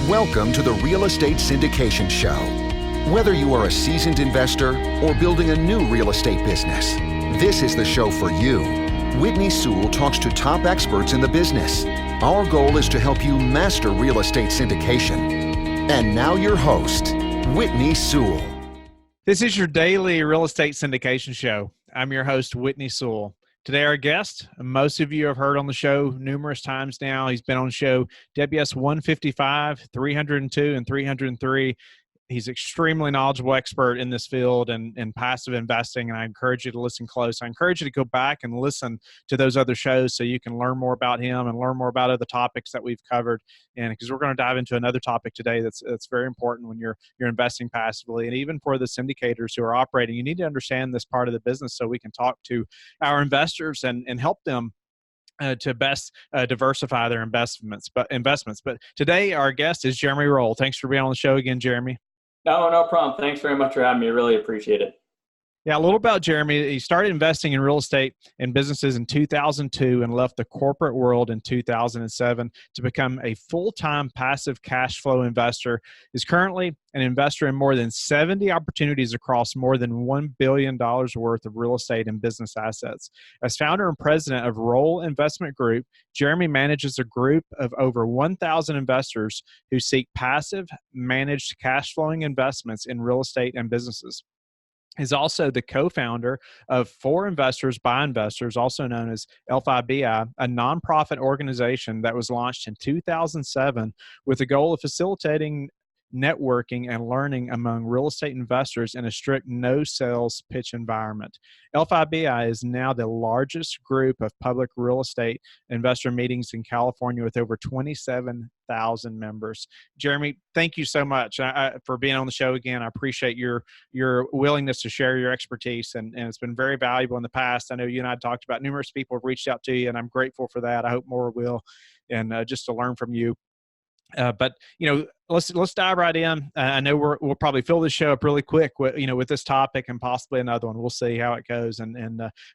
Welcome to the Real Estate Syndication Show. Whether you are a seasoned investor or building a new real estate business, this is the show for you. Whitney Sewell talks to top experts in the business. Our goal is to help you master real estate syndication. And now your host, Whitney Sewell. This is your daily real estate syndication show. I'm your host, Whitney Sewell. Today, our guest, most of you have heard on the show numerous times now. He's been on the show WS 155, 302, and 303. He's extremely knowledgeable expert in this field and passive investing, and I encourage you to listen close. I encourage you to go back and listen to those other shows so you can learn more about him and learn more about other topics that we've covered. And because we're going to dive into another topic today that's very important when you're investing passively, and even for the syndicators who are operating, you need to understand this part of the business so we can talk to our investors and help them to best diversify their investments. But today, our guest is Jeremy Roll. Thanks for being on the show again, Jeremy. No problem. Thanks very much for having me. I really appreciate it. Yeah, a little about Jeremy. He started investing in real estate and businesses in 2002 and left the corporate world in 2007 to become a full-time passive cash flow investor. He's currently an investor in more than 70 opportunities across more than $1 billion worth of real estate and business assets. As founder and president of Roll Investment Group, Jeremy manages a group of over 1,000 investors who seek passive, managed cash flowing investments in real estate and businesses. He's also the co-founder of For Investors by Investors, also known as LFIBI, a nonprofit organization that was launched in 2007 with the goal of facilitating networking and learning among real estate investors in a strict no-sales pitch environment. LFIBI is now the largest group of public real estate investor meetings in California with over 27,000 members. Jeremy, thank you so much for being on the show again. I appreciate your willingness to share your expertise, and it's been very valuable in the past. I know you and I talked about numerous people have reached out to you, and I'm grateful for that. I hope more will, and just to learn from you. But let's dive right in. I know we'll probably fill this show up really quick with this topic and possibly another one. We'll see how it goes.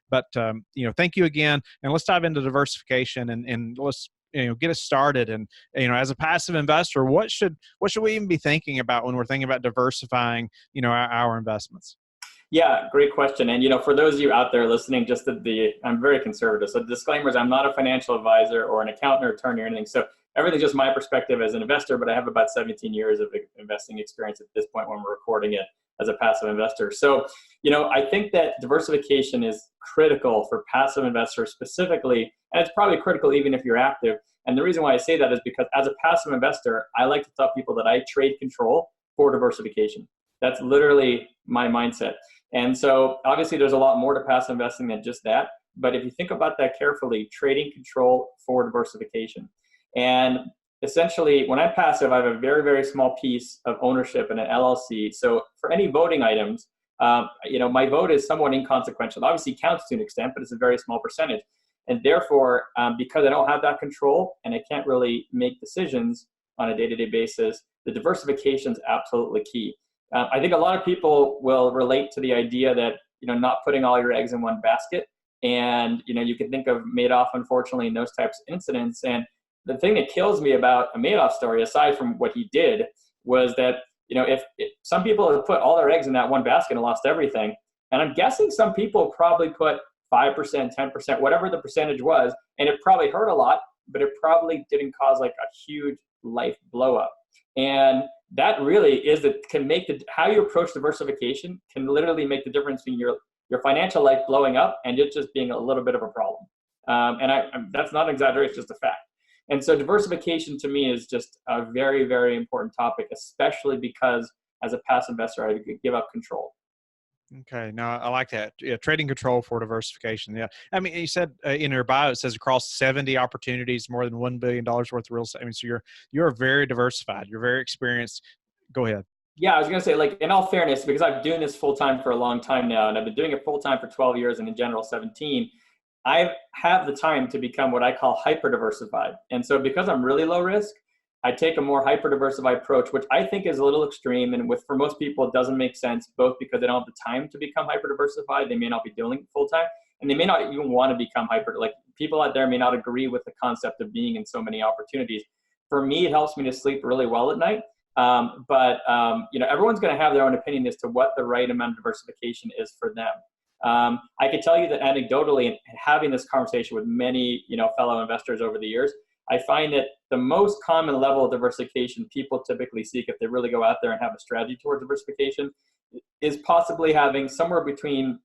But thank you again. And let's dive into diversification and let's get us started. And as a passive investor, what should we even be thinking about when we're thinking about diversifying our investments? Yeah, great question. And for those of you out there listening, I'm very conservative. So the disclaimer is I'm not a financial advisor or an accountant or attorney or anything. So everything's just my perspective as an investor, but I have about 17 years of investing experience at this point when we're recording it as a passive investor. So, I think that diversification is critical for passive investors specifically, and it's probably critical even if you're active. And the reason why I say that is because as a passive investor, I like to tell people that I trade control for diversification. That's literally my mindset. And so obviously there's a lot more to passive investing than just that. But if you think about that carefully, trading control for diversification. And essentially, when I'm passive, I have a very, very small piece of ownership in an LLC. So for any voting items, my vote is somewhat inconsequential. It obviously counts to an extent, but it's a very small percentage. And therefore, because I don't have that control and I can't really make decisions on a day-to-day basis, the diversification is absolutely key. I think a lot of people will relate to the idea that, not putting all your eggs in one basket. And, you can think of Madoff, unfortunately, in those types of incidents. And the thing that kills me about a Madoff story, aside from what he did, was that, if some people have put all their eggs in that one basket and lost everything, and I'm guessing some people probably put 5%, 10%, whatever the percentage was, and it probably hurt a lot, but it probably didn't cause like a huge life blow up. And that really is how you approach diversification can literally make the difference between your financial life blowing up and it just being a little bit of a problem. That's not an exaggeration, it's just a fact. And so diversification to me is just a very, very important topic, especially because as a passive investor, I give up control. Okay. No, I like that. Yeah, trading control for diversification. Yeah. I mean, you said in your bio, it says across 70 opportunities, more than $1 billion worth of real estate. I mean, so you're very diversified. You're very experienced. Go ahead. Yeah, I was going to say, in all fairness, because I've been doing this full time for a long time now, and I've been doing it full time for 12 years and in general 17, I have the time to become what I call hyper diversified. And so because I'm really low risk, I take a more hyper-diversified approach, which I think is a little extreme. And for most people, it doesn't make sense, both because they don't have the time to become hyper-diversified. They may not be doing it full-time, and they may not even want to become people out there may not agree with the concept of being in so many opportunities. For me, it helps me to sleep really well at night. But everyone's going to have their own opinion as to what the right amount of diversification is for them. I can tell you that anecdotally, and having this conversation with many, fellow investors over the years, I find that the most common level of diversification people typically seek, if they really go out there and have a strategy towards diversification, is possibly having somewhere between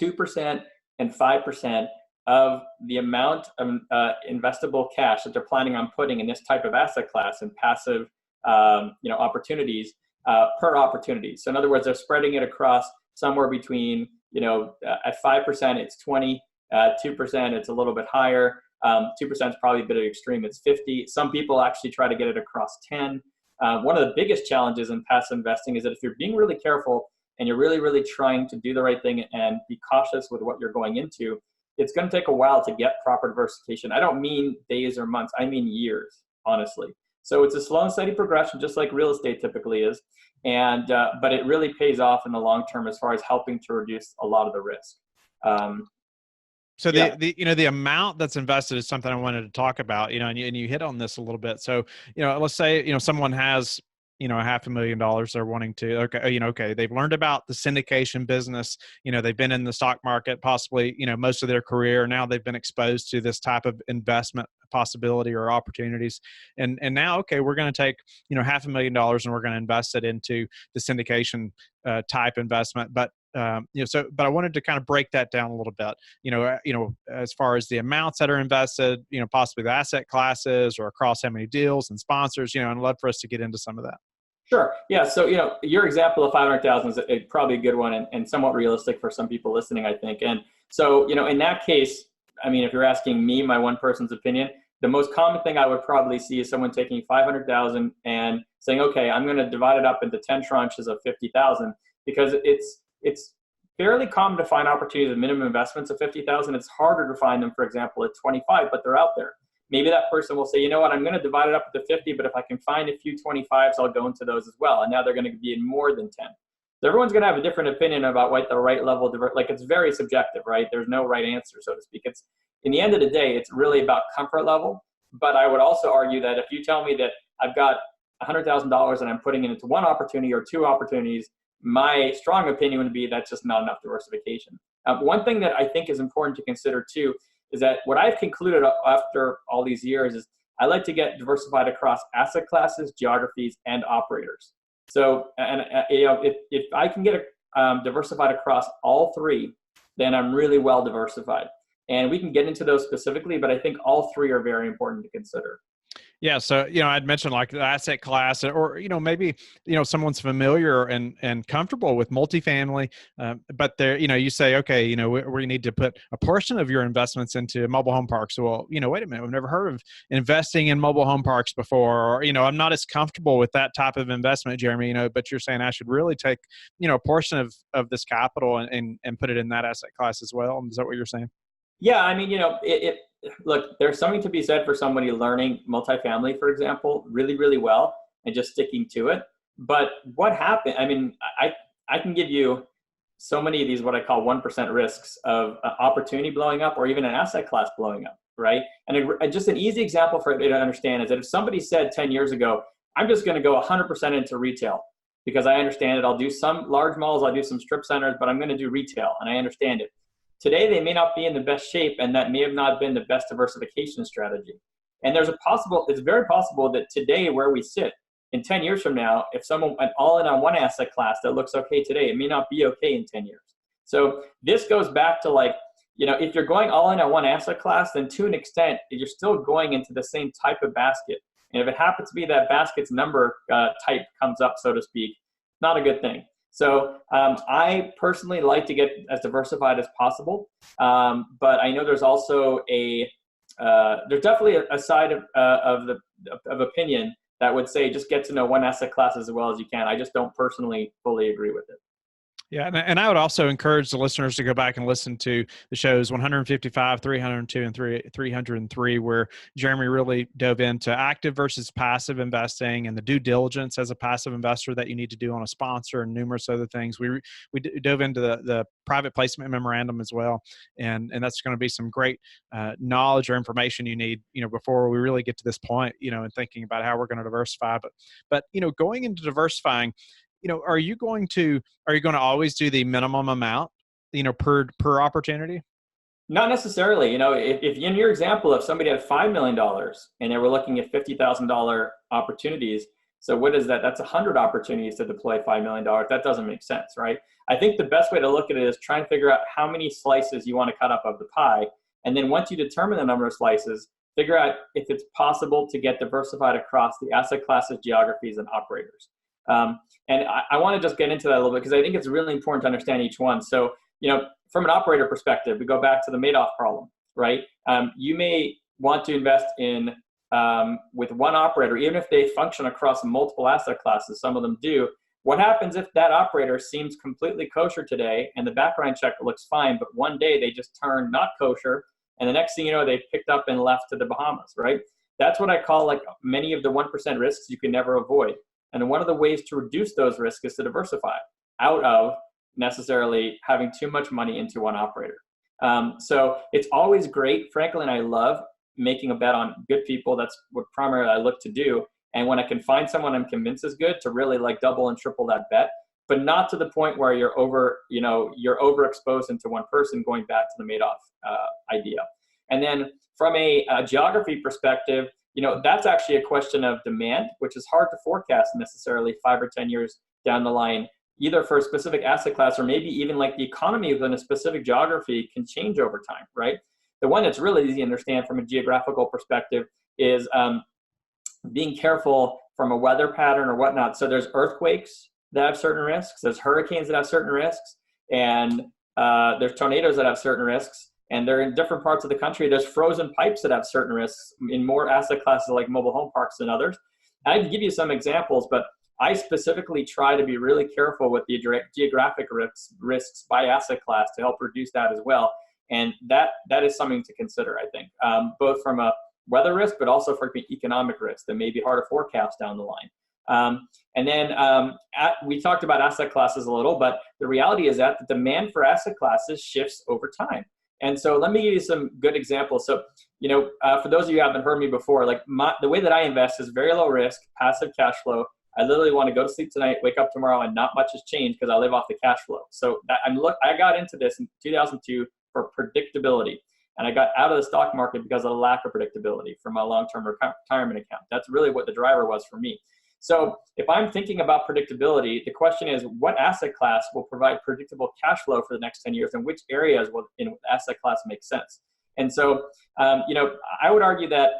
2% and 5% of the amount of investable cash that they're planning on putting in this type of asset class and passive, opportunities per opportunity. So in other words, they're spreading it across somewhere between, at 5%, it's 20, 2%, it's a little bit higher. 2% is probably a bit of extreme, it's 50. Some people actually try to get it across 10. One of the biggest challenges in passive investing is that if you're being really careful and you're really, really trying to do the right thing and be cautious with what you're going into, it's going to take a while to get proper diversification. I don't mean days or months, I mean years, honestly. So it's a slow and steady progression, just like real estate typically is. And but it really pays off in the long term as far as helping to reduce a lot of the risk. So the amount that's invested is something I wanted to talk about, and you hit on this a little bit. So, let's say, someone has, $500,000 they're wanting to, okay, they've learned about the syndication business, they've been in the stock market, possibly, most of their career. Now they've been exposed to this type of investment possibility or opportunities. And now, okay, we're going to take, $500,000 and we're going to invest it into the syndication type investment. But but I wanted to kind of break that down a little bit, as far as the amounts that are invested, possibly the asset classes or across how many deals and sponsors, and I'd love for us to get into some of that. Sure. Yeah. So, your example of 500,000 is probably a good one and somewhat realistic for some people listening, I think. And so, in that case, I mean, if you're asking me, my one person's opinion, the most common thing I would probably see is someone taking 500,000 and saying, okay, I'm going to divide it up into 10 tranches of 50,000, because it's fairly common to find opportunities with minimum investments of 50,000. It's harder to find them, for example, at 25, but they're out there. Maybe that person will say, you know what, I'm going to divide it up into 50, but if I can find a few 25s, I'll go into those as well. And now they're going to be in more than 10. So everyone's going to have a different opinion about what the right level of it's very subjective, right? There's no right answer, so to speak. It's, in the end of the day, it's really about comfort level. But I would also argue that if you tell me that I've got $100,000 and I'm putting it into one opportunity or two opportunities, my strong opinion would be that's just not enough diversification. One thing that I think is important to consider too is that what I've concluded after all these years is I like to get diversified across asset classes, geographies, and operators. So, if I can get diversified across all three, then I'm really well diversified. And we can get into those specifically, but I think all three are very important to consider. Yeah. So, I'd mentioned like the asset class or, maybe, someone's familiar and comfortable with multifamily, but they're, you say, okay, we need to put a portion of your investments into mobile home parks. Well, wait a minute, I've never heard of investing in mobile home parks before, or, I'm not as comfortable with that type of investment, Jeremy, but you're saying I should really take, a portion of this capital and put it in that asset class as well. Is that what you're saying? Yeah. I mean, look, there's something to be said for somebody learning multifamily, for example, really, really well and just sticking to it. But what happened? I mean, I can give you so many of these, what I call 1% risks of opportunity blowing up or even an asset class blowing up, right? And just an easy example for everybody to understand is that if somebody said 10 years ago, I'm just going to go 100% into retail because I understand it. I'll do some large malls, I'll do some strip centers, but I'm going to do retail and I understand it. Today, they may not be in the best shape, and that may have not been the best diversification strategy. And it's very possible that today, where we sit, in 10 years from now, if someone went all in on one asset class that looks okay today, it may not be okay in 10 years. So this goes back to if you're going all in on one asset class, then to an extent, you're still going into the same type of basket. And if it happens to be that basket's number type comes up, so to speak, not a good thing. So I personally like to get as diversified as possible, but I know there's also there's definitely a side of opinion that would say just get to know one asset class as well as you can. I just don't personally fully agree with it. Yeah, and I would also encourage the listeners to go back and listen to the shows 155, 302, and 303, where Jeremy really dove into active versus passive investing and the due diligence as a passive investor that you need to do on a sponsor and numerous other things. We dove into the private placement memorandum as well, and that's going to be some great knowledge or information you need, before we really get to this point, and thinking about how we're going to diversify. But going into diversifying, are you going to always do the minimum amount, per opportunity? Not necessarily. If in your example, if somebody had $5 million and they were looking at $50,000 opportunities, so what is that? That's 100 opportunities to deploy $5 million. That doesn't make sense, right? I think the best way to look at it is try and figure out how many slices you want to cut up of the pie. And then once you determine the number of slices, figure out if it's possible to get diversified across the asset classes, geographies, and operators. And I want to just get into that a little bit because I think it's really important to understand each one. So, from an operator perspective, we go back to the Madoff problem, right? You may want to invest in with one operator, even if they function across multiple asset classes. Some of them do. What happens if that operator seems completely kosher today and the background check looks fine, but one day they just turn not kosher, and the next thing you know, they picked up and left to the Bahamas, right? That's what I call like many of the 1% risks you can never avoid. And one of the ways to reduce those risks is to diversify out of necessarily having too much money into one operator. So it's always great. Frankly, and I love making a bet on good people. That's what primarily I look to do. And when I can find someone I'm convinced is good, to really like double and triple that bet, but not to the point where you're overexposed into one person, going back to the Madoff idea. And then from a geography perspective, that's actually a question of demand, which is hard to forecast necessarily 5 or 10 years down the line, either for a specific asset class or maybe even like the economy within a specific geography can change over time, right? The one that's really easy to understand from a geographical perspective is being careful from a weather pattern or whatnot. So there's earthquakes that have certain risks, there's hurricanes that have certain risks, and there's tornadoes that have certain risks. And they're in different parts of the country. There's frozen pipes that have certain risks in more asset classes like mobile home parks than others. I can give you some examples, but I specifically try to be really careful with the geographic risks by asset class to help reduce that as well. And that is something to consider, I think, both from a weather risk, but also for economic risk that may be hard to forecast down the line. And then we talked about asset classes a little, but the reality is that the demand for asset classes shifts over time. And so let me give you some good examples. So, for those of you who haven't heard me before, like the way that I invest is very low risk, passive cash flow. I literally want to go to sleep tonight, wake up tomorrow, and not much has changed because I live off the cash flow. So I got into this in 2002 for predictability. And I got out of the stock market because of the lack of predictability from my long-term retirement account. That's really what the driver was for me. So if I'm thinking about predictability, the question is, what asset class will provide predictable cash flow for the next 10 years, and which areas will in asset class make sense? And so, I would argue that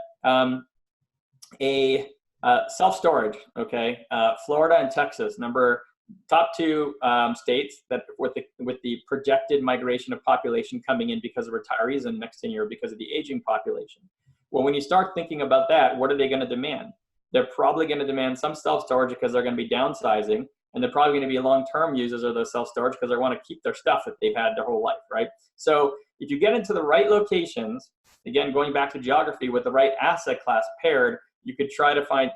self-storage, Florida and Texas, top two states that with the projected migration of population coming in because of retirees in the next 10 years because of the aging population. Well, when you start thinking about that, what are they going to demand? They're probably going to demand some self-storage because they're going to be downsizing, and they're probably going to be long-term users of those self-storage because they want to keep their stuff that they've had their whole life, right? So if you get into the right locations, again, going back to geography, with the right asset class paired, you could start to find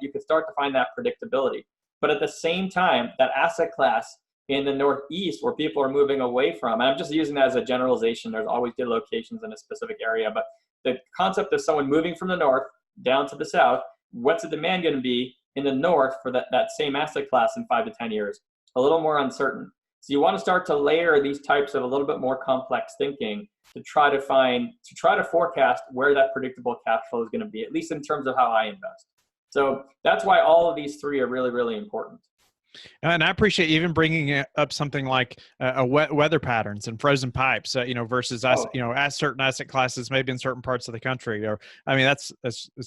that predictability. But at the same time, that asset class in the Northeast where people are moving away from, and I'm just using that as a generalization, there's always good locations in a specific area, but the concept of someone moving from the north down to the south, what's the demand going to be in the north for that same asset class in 5 to 10 years? A little more uncertain. So you want to start to layer these types of a little bit more complex thinking to try to forecast where that predictable cash flow is going to be, at least in terms of how I invest. So that's why all of these three are really, really important. And I appreciate even bringing up something like weather patterns and frozen pipes, versus certain asset classes, maybe in certain parts of the country. That's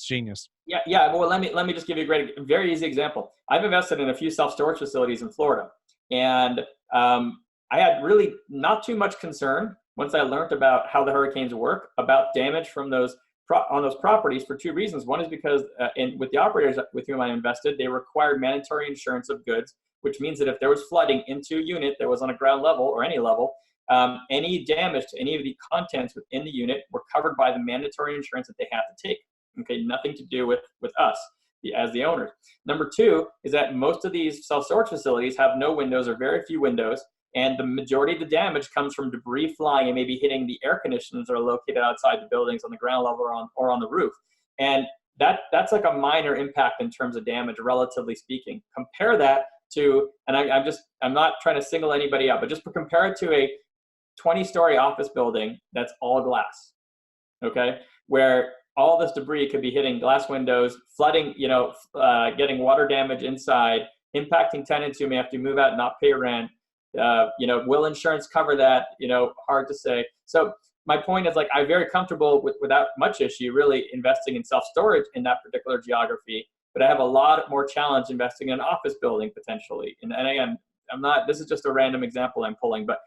genius. Yeah. Well, let me just give you a very easy example. I've invested in a few self-storage facilities in Florida, and I had really not too much concern once I learned about how the hurricanes work, about damage from those on those properties for two reasons. One is because with the operators with whom I invested, they required mandatory insurance of goods which means that if there was flooding into a unit that was on a ground level or any level, any damage to any of the contents within the unit were covered by the mandatory insurance that they have to take. Okay, nothing to do with us as the owners. Number two is that most of these self-storage facilities have no windows or very few windows, and the majority of the damage comes from debris flying and maybe hitting the air conditioners that are located outside the buildings on the ground level or on the roof. And that's like a minor impact in terms of damage, relatively speaking. Compare that to, and I'm not trying to single anybody out, but just compare it to a 20-story office building that's all glass, okay, where all this debris could be hitting glass windows, flooding, getting water damage inside, impacting tenants who may have to move out and not pay rent. Will insurance cover that? Hard to say. So my point is, like, I'm very comfortable without much issue really investing in self-storage in that particular geography, but I have a lot more challenge investing in an office building potentially. And again, this is just a random example I'm pulling, but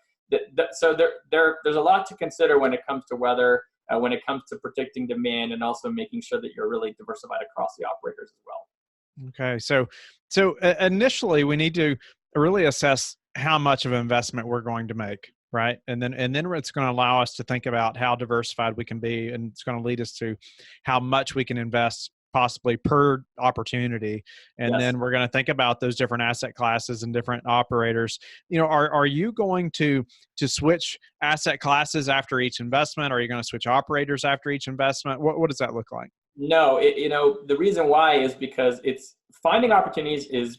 so there's a lot to consider when it comes to weather, when it comes to predicting demand, and also making sure that you're really diversified across the operators as well. Okay. So initially we need to really assess how much of an investment we're going to make, right? And then it's going to allow us to think about how diversified we can be, and it's going to lead us to how much we can invest possibly per opportunity. And Yes. Then we're going to think about those different asset classes and different operators. Are you going to switch asset classes after each investment? Are you going to switch operators after each investment? What does that look like? No, the reason why is because it's finding opportunities is,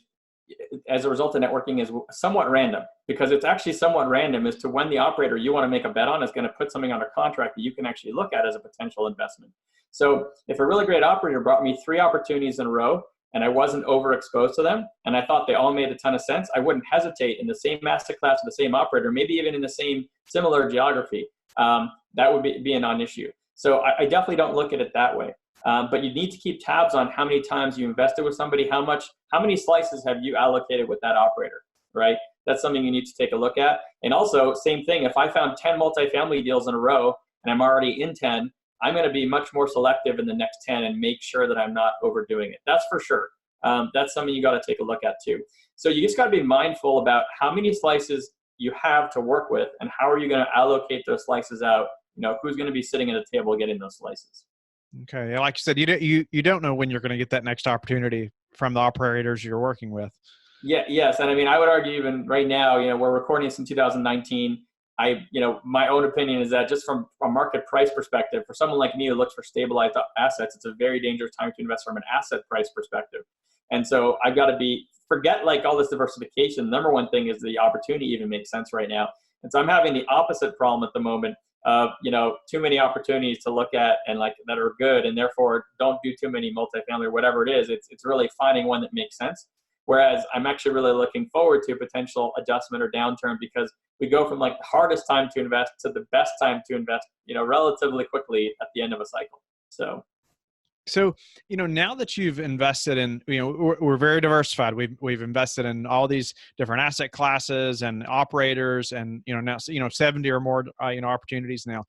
as a result of networking, is somewhat random, because it's actually somewhat random as to when the operator you want to make a bet on is going to put something under contract that you can actually look at as a potential investment. So if a really great operator brought me 3 opportunities in a row and I wasn't overexposed to them and I thought they all made a ton of sense, I wouldn't hesitate in the same asset class with the same operator, maybe even in the same similar geography. That would be a non-issue. So I definitely don't look at it that way. But you need to keep tabs on how many times you invested with somebody, how many slices have you allocated with that operator, right? That's something you need to take a look at. And also, same thing, if I found 10 multifamily deals in a row and I'm already in 10, I'm going to be much more selective in the next 10 and make sure that I'm not overdoing it. That's for sure. That's something you got to take a look at too. So you just got to be mindful about how many slices you have to work with and how are you going to allocate those slices out. Who's going to be sitting at the table getting those slices. Okay. Like you said, you don't know when you're going to get that next opportunity from the operators you're working with. Yeah. Yes. And I mean, I would argue even right now, we're recording this in 2019. My own opinion is that just from a market price perspective, for someone like me who looks for stabilized assets, it's a very dangerous time to invest from an asset price perspective. And so I've got to forget like all this diversification. The number one thing is the opportunity even makes sense right now. And so I'm having the opposite problem at the moment of, too many opportunities to look at and like that are good, and therefore don't do too many multifamily or whatever it is. It's really finding one that makes sense. Whereas I'm actually really looking forward to a potential adjustment or downturn, because we go from like the hardest time to invest to the best time to invest, relatively quickly at the end of a cycle. So, now that you've invested in, we're very diversified. We've invested in all these different asset classes and operators, and now 70 or more opportunities now.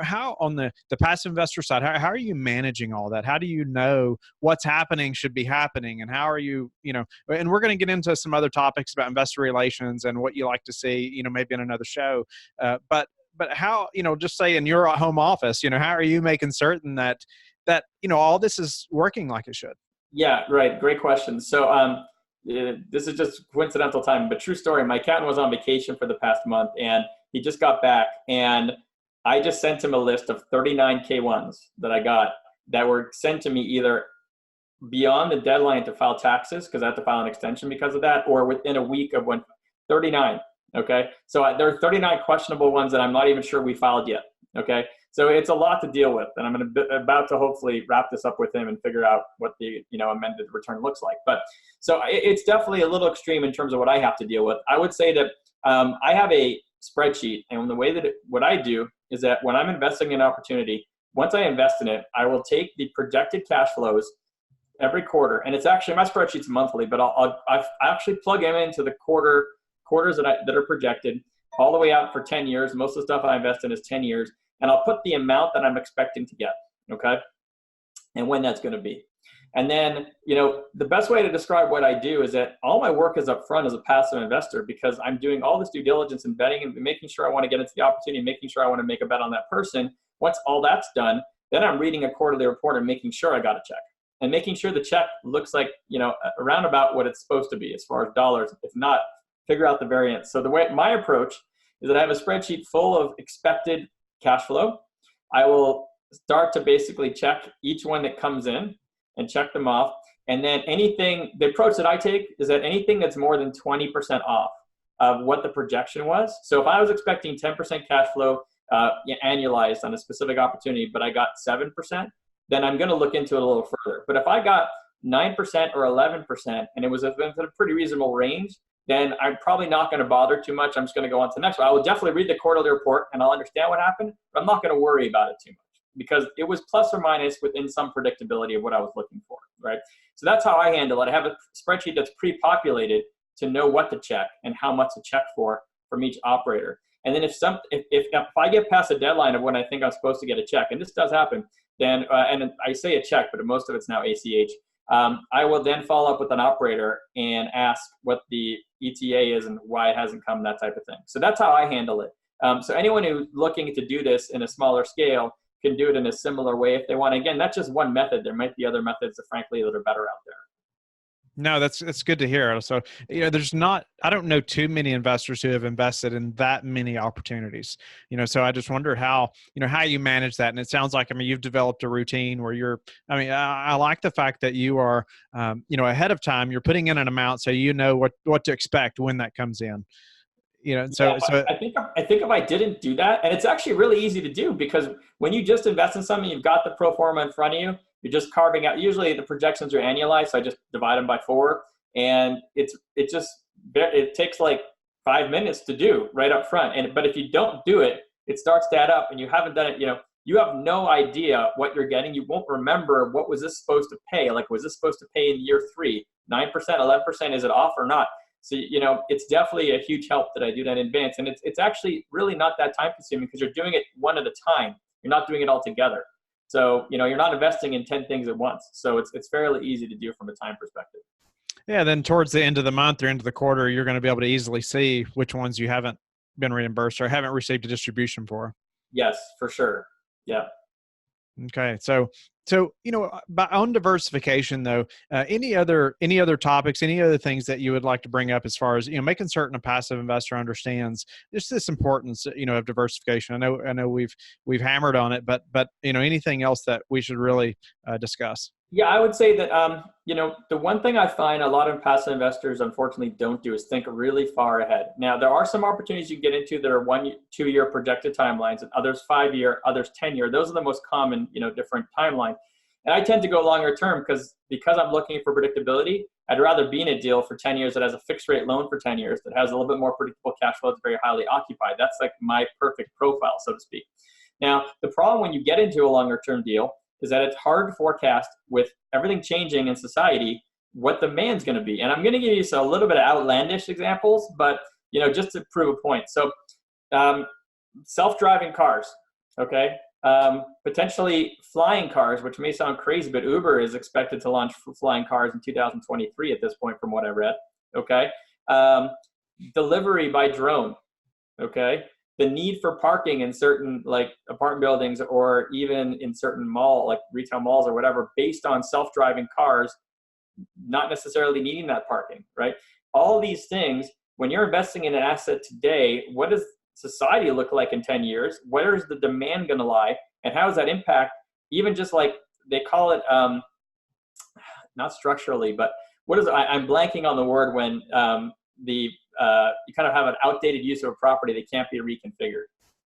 How on the passive investor side, how are you managing all that? How do you know what's happening should be happening, and how are you And we're going to get into some other topics about investor relations and what you like to see, maybe in another show. But how just say in your home office, how are you making certain that all this is working like it should? Yeah, right. Great question. So this is just coincidental time, but true story. My accountant was on vacation for the past month and he just got back, and I just sent him a list of 39 K1s that I got that were sent to me either beyond the deadline to file taxes, because I have to file an extension because of that, or within a week of when 39. Okay. So there are 39 questionable ones that I'm not even sure we filed yet. Okay. So it's a lot to deal with, and I'm about to hopefully wrap this up with him and figure out what the amended return looks like. But so it's definitely a little extreme in terms of what I have to deal with. I would say that I have a spreadsheet, and the way that what I do is that when I'm investing in an opportunity, once I invest in it, I will take the projected cash flows every quarter, and it's actually my spreadsheet's monthly, but I actually plug them into the quarters that are projected all the way out for 10 years. Most of the stuff I invest in is 10 years. And I'll put the amount that I'm expecting to get, okay, and when that's going to be. And then, the best way to describe what I do is that all my work is up front as a passive investor, because I'm doing all this due diligence and betting and making sure I want to get into the opportunity, making sure I want to make a bet on that person. Once all that's done, then I'm reading a quarterly report and making sure I got a check, and making sure the check looks like, around about what it's supposed to be as far as dollars. If not, figure out the variance. So the way my approach is that I have a spreadsheet full of expected cash flow. I will start to basically check each one that comes in and check them off. And then the approach that I take is that anything that's more than 20% off of what the projection was. So if I was expecting 10% cash flow annualized on a specific opportunity, but I got 7%, then I'm going to look into it a little further. But if I got 9% or 11% and it was within a pretty reasonable range, then I'm probably not going to bother too much. I'm just going to go on to the next one. I will definitely read the quarterly report and I'll understand what happened, but I'm not going to worry about it too much, because it was plus or minus within some predictability of what I was looking for, right? So that's how I handle it. I have a spreadsheet that's pre-populated to know what to check and how much to check for from each operator. And then if I get past a deadline of when I think I'm supposed to get a check, and this does happen, then, and I say a check, but most of it's now ACH, I will then follow up with an operator and ask what the ETA is and why it hasn't come, that type of thing. So that's how I handle it. So anyone who's looking to do this in a smaller scale can do it in a similar way if they want. Again, that's just one method. There might be other methods that, frankly, that are better out there. No, that's good to hear. So, I don't know too many investors who have invested in that many opportunities, so I just wonder how you manage that. And it sounds like, you've developed a routine where I like the fact that you are, ahead of time, you're putting in an amount so you know what to expect when that comes in. So I think if I didn't do that, and it's actually really easy to do, because when you just invest in something, you've got the pro forma in front of you, you're just carving out, usually the projections are annualized, so I just divide them by 4, and it takes like 5 minutes to do right up front. But if you don't do it, it starts to add up, and you haven't done it, you have no idea what you're getting. You won't remember, what was this supposed to pay? Like, was this supposed to pay in year 3, 9%, 11%, is it off or not? So, it's definitely a huge help that I do that in advance. And it's actually really not that time consuming, because you're doing it one at a time. You're not doing it all together. So, you're not investing in 10 things at once. So it's fairly easy to do from a time perspective. Yeah. Then towards the end of the month or end of the quarter, you're going to be able to easily see which ones you haven't been reimbursed or haven't received a distribution for. Yes, for sure. Yeah. Okay. So, on diversification though, any other topics, any other things that you would like to bring up as far as, making certain a passive investor understands just this importance, of diversification? I know we've hammered on it, but anything else that we should really discuss? Yeah, I would say that, the one thing I find a lot of passive investors unfortunately don't do is think really far ahead. Now, there are some opportunities you get into that are 1-2 year projected timelines, and others 5-year, others 10-year. Those are the most common, different timelines. And I tend to go longer term because I'm looking for predictability. I'd rather be in a deal for 10 years that has a fixed rate loan for 10 years, that has a little bit more predictable cash flow, that's very highly occupied. That's like my perfect profile, so to speak. Now, the problem when you get into a longer term deal is that it's hard to forecast, with everything changing in society, what the demand's going to be. And I'm going to give you a little bit of outlandish examples, but just to prove a point. So, self-driving cars, okay? Potentially flying cars, which may sound crazy, but Uber is expected to launch flying cars in 2023 at this point, from what I read. Okay, delivery by drone. Okay. The need for parking in certain apartment buildings, or even in certain retail malls or whatever, based on self-driving cars, not necessarily needing that parking, right? All these things, when you're investing in an asset today, what does society look like in 10 years? Where is the demand going to lie? And how does that impact, even just they call it, not structurally, but I'm blanking on the word when you kind of have an outdated use of a property that can't be reconfigured.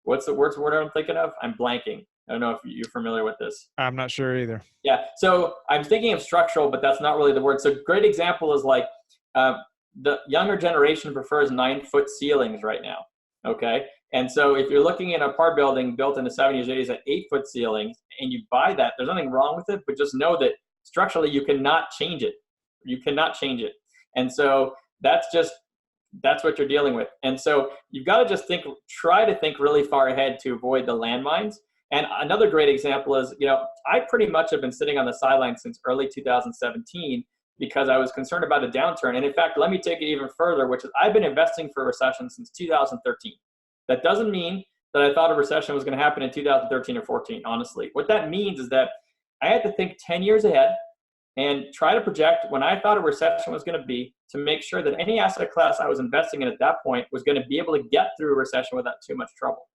What's the word I'm thinking of? I'm blanking. I don't know if you're familiar with this. I'm not sure either. Yeah. So I'm thinking of structural, but that's not really the word. So great example is the younger generation prefers 9-foot ceilings right now. Okay. And so if you're looking at a apartment building built in the 70s, 80s at 8-foot ceilings, and you buy that, there's nothing wrong with it, but just know that structurally you cannot change it. You cannot change it. And so that's what you're dealing with. And so you've got to just try to think really far ahead to avoid the landmines. And another great example is, I pretty much have been sitting on the sidelines since early 2017 because I was concerned about a downturn. And in fact, let me take it even further, which is I've been investing for a recession since 2013. That doesn't mean that I thought a recession was going to happen in 2013 or 14, honestly. What that means is that I had to think 10 years ahead and try to project when I thought a recession was going to be, to make sure that any asset class I was investing in at that point was going to be able to get through a recession without too much trouble.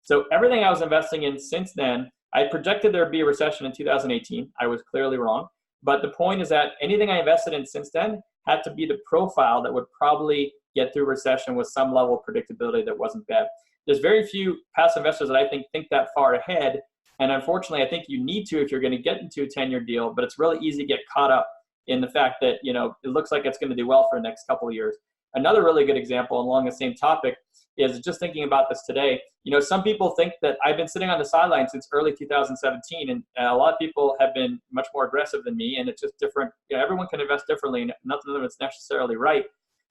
So everything I was investing in since then, I projected there'd be a recession in 2018. I was clearly wrong. But the point is that anything I invested in since then had to be the profile that would probably get through recession with some level of predictability that wasn't bad. There's very few passive investors that I think that far ahead. And unfortunately, I think you need to if you're going to get into a 10-year deal, but it's really easy to get caught up in the fact that, it looks like it's going to do well for the next couple of years. Another really good example along the same topic is just thinking about this today. Some people think that I've been sitting on the sidelines since early 2017, and a lot of people have been much more aggressive than me, and it's just different. Everyone can invest differently, and nothing of them is necessarily right.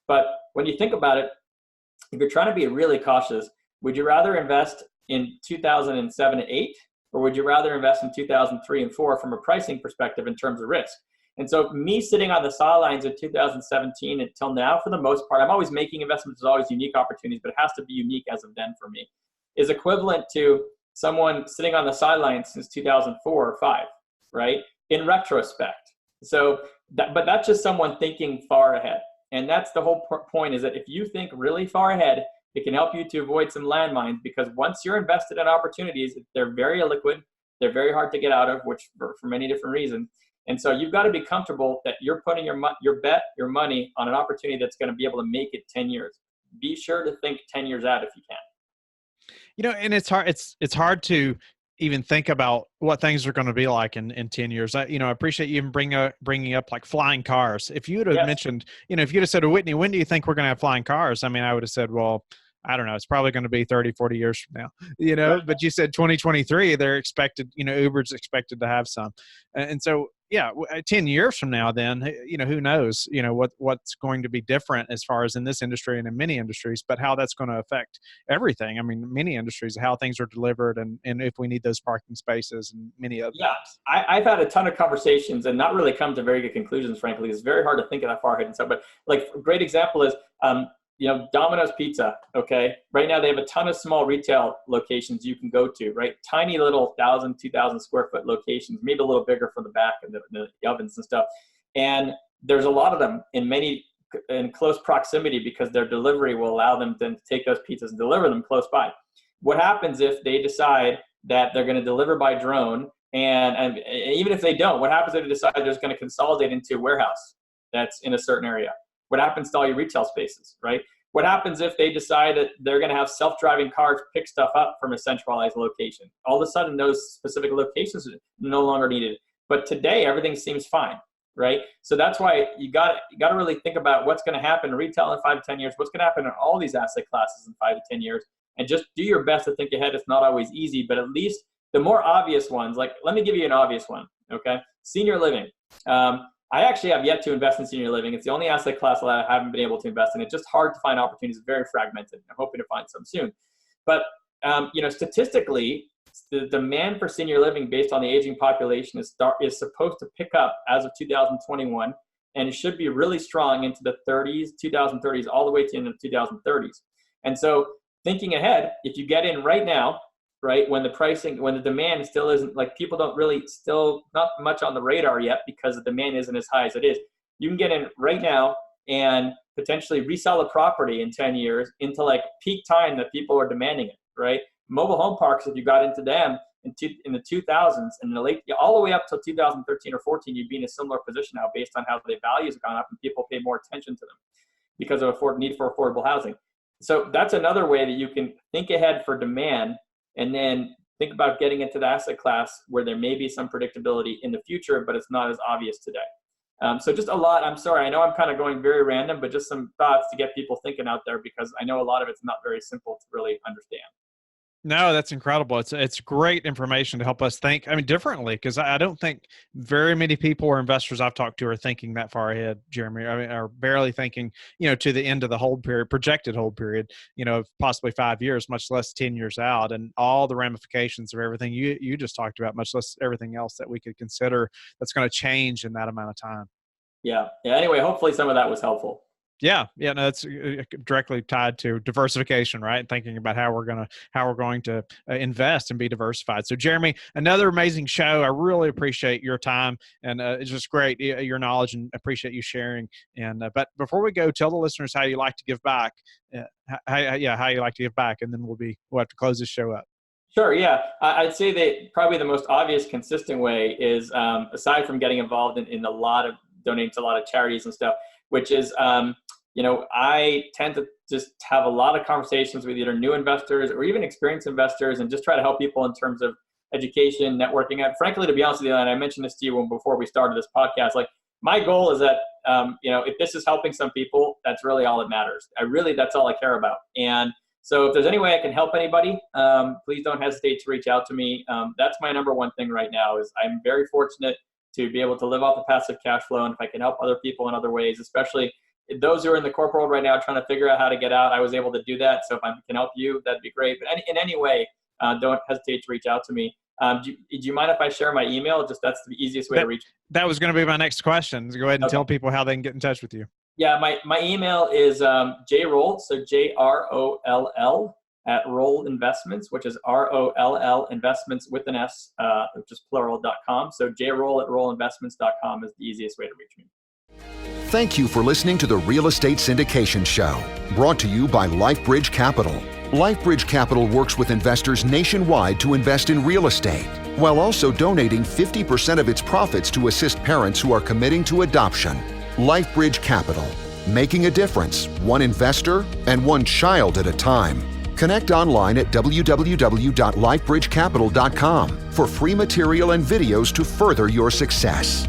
But when you think about it, if you're trying to be really cautious, would you rather invest in 2007 and 8, or would you rather invest in 2003 and 4 from a pricing perspective in terms of risk? And so me sitting on the sidelines in 2017 until now, for the most part, I'm always making investments. There's always unique opportunities, but it has to be unique as of then for me, is equivalent to someone sitting on the sidelines since 2004 or 5, right? In retrospect. But that's just someone thinking far ahead. And that's the whole point, is that if you think really far ahead, it can help you to avoid some landmines, because once you're invested in opportunities, they're very illiquid. They're very hard to get out of, which for many different reasons. And so you've got to be comfortable that you're putting your money on an opportunity that's going to be able to make it 10 years. Be sure to think 10 years out if you can. And it's hard. It's hard to even think about what things are going to be like in 10 years. I appreciate you even bringing up like flying cars. If you would have mentioned, if you'd have said, Whitney, when do you think we're going to have flying cars? I mean, I would have said, well, I don't know. It's probably going to be 30, 40 years from now, Right. But you said 2023, they're expected, Uber's expected to have some. And so, 10 years from now, then, who knows, what's going to be different as far as in this industry and in many industries, but how that's going to affect everything. I mean, many industries, how things are delivered and if we need those parking spaces and many other things. I've had a ton of conversations and not really come to very good conclusions, frankly. It's very hard to think of that far ahead and stuff, but like a great example is, Domino's Pizza, okay? Right now they have a ton of small retail locations you can go to, right? Tiny little 1,000, 2,000 square foot locations, maybe a little bigger for the back and the ovens and stuff. And there's a lot of them in close proximity because their delivery will allow them to take those pizzas and deliver them close by. What happens if they decide that they're going to deliver by drone? And even if they don't, what happens if they decide they're just going to consolidate into a warehouse that's in a certain area? What happens to all your retail spaces, right? What happens if they decide that they're going to have self-driving cars pick stuff up from a centralized location? All of a sudden, those specific locations are no longer needed. But today, everything seems fine, right? So that's why you got to really think about what's going to happen in retail in 5 to 10 years, what's going to happen in all these asset classes in 5 to 10 years, and just do your best to think ahead. It's not always easy, but at least the more obvious ones, like let me give you an obvious one, okay? Senior living. I actually have yet to invest in senior living. It's the only asset class that I haven't been able to invest in. It's just hard to find opportunities. It's very fragmented. I'm hoping to find some soon. But, statistically, the demand for senior living based on the aging population is supposed to pick up as of 2021, and it should be really strong into the 2030s, all the way to the end of the 2030s. And so thinking ahead, if you get in right now, right, when the demand still isn't, like people don't really, still not much on the radar yet because the demand isn't as high as it is, you can get in right now and potentially resell a property in 10 years into like peak time that people are demanding it, right? Mobile home parks, if you got into them in the 2000s and all the way up till 2013 or 14, you'd be in a similar position now based on how the values have gone up and people pay more attention to them because of need for affordable housing. So that's another way that you can think ahead for demand and then think about getting into the asset class where there may be some predictability in the future, but it's not as obvious today. So just a lot. I'm sorry. I know I'm kind of going very random, but just some thoughts to get people thinking out there because I know a lot of it's not very simple to really understand. No, that's incredible. It's great information to help us think, I mean, differently, because I don't think very many people or investors I've talked to are thinking that far ahead, Jeremy. I mean, are barely thinking, to the end of the hold period, projected hold period, of possibly 5 years, much less 10 years out, and all the ramifications of everything you just talked about, much less everything else that we could consider that's going to change in that amount of time. Yeah. Anyway, hopefully some of that was helpful. Yeah, no, that's directly tied to diversification, right? Thinking about how we're going to invest and be diversified. So, Jeremy, another amazing show. I really appreciate your time, and it's just great your knowledge, and appreciate you sharing. And but before we go, tell the listeners how you like to give back. How you like to give back, and then we'll have to close this show up. Sure. Yeah, I'd say that probably the most obvious, consistent way is aside from getting involved in a lot of donating to a lot of charities and stuff, which is, I tend to just have a lot of conversations with either new investors or even experienced investors, and just try to help people in terms of education, networking. And frankly, to be honest with you, and I mentioned this to you before we started this podcast, like my goal is that, if this is helping some people, that's really all that matters. That's all I care about. And so if there's any way I can help anybody, please don't hesitate to reach out to me. That's my number one thing right now. Is I'm very fortunate to be able to live off the passive cash flow. And if I can help other people in other ways, especially those who are in the corporate world right now trying to figure out how to get out, I was able to do that. So if I can help you, that'd be great. But in any way, don't hesitate to reach out to me. Do you mind if I share my email? Just that's the easiest way to reach me. That was going to be my next question. So go ahead and tell people how they can get in touch with you. Yeah, my email is jroll, so JROLL at Roll Investments, which is ROLL Investments with an S, which is plural.com. So jroll at rollinvestments.com is the easiest way to reach me. Thank you for listening to the Real Estate Syndication Show, brought to you by Life Bridge Capital. Life Bridge Capital works with investors nationwide to invest in real estate, while also donating 50% of its profits to assist parents who are committing to adoption. Life Bridge Capital, making a difference, one investor and one child at a time. Connect online at www.lifebridgecapital.com for free material and videos to further your success.